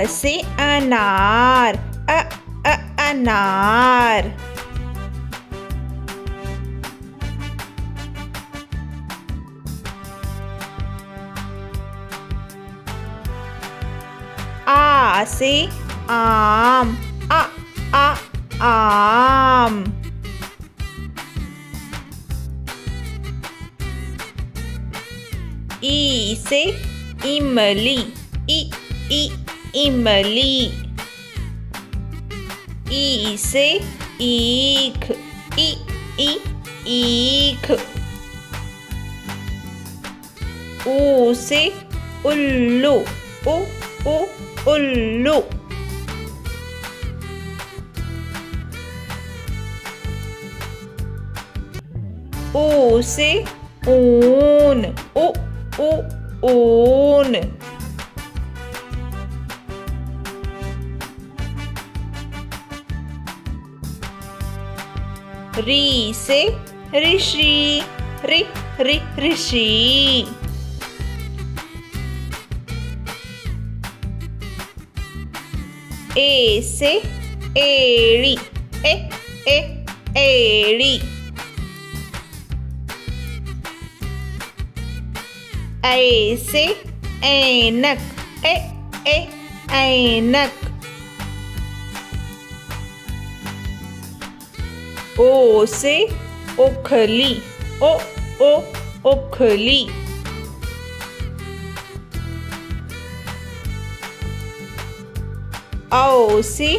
से अनार, अनार। आ से आम, आम। ई से इमली, इमली। ई से ईख, ईख। ऊ से उल्लू, उल्लू। ऊ से ऊन, ऊन। री से ऋषि, ऋषि। ए से एड़ी, एड़ी। ऐ से ऐनक, ऐनक। ओ से ओखली, ओखली। औ से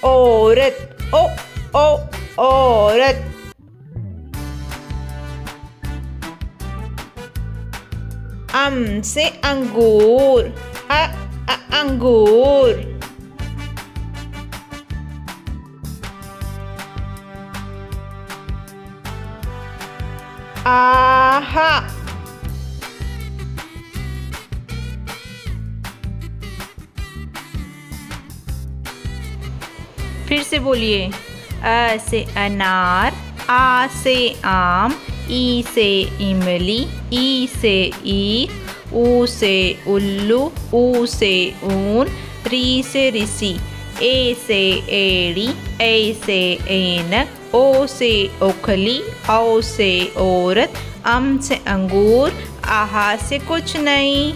औरत, औरत। अम से अंगूर, अंगूर। आहा। फिर से बोलिए। अ से अनार, आ से आम, ई से इमली, ई से ईख, ऊ से उल्लू, ऊ से ऊन, री से ऋषि, ए से एड़ी, ए से ऐनक, ओ से ओखली, औ से औरत, अम से अंगूर, आहा से कुछ नहीं।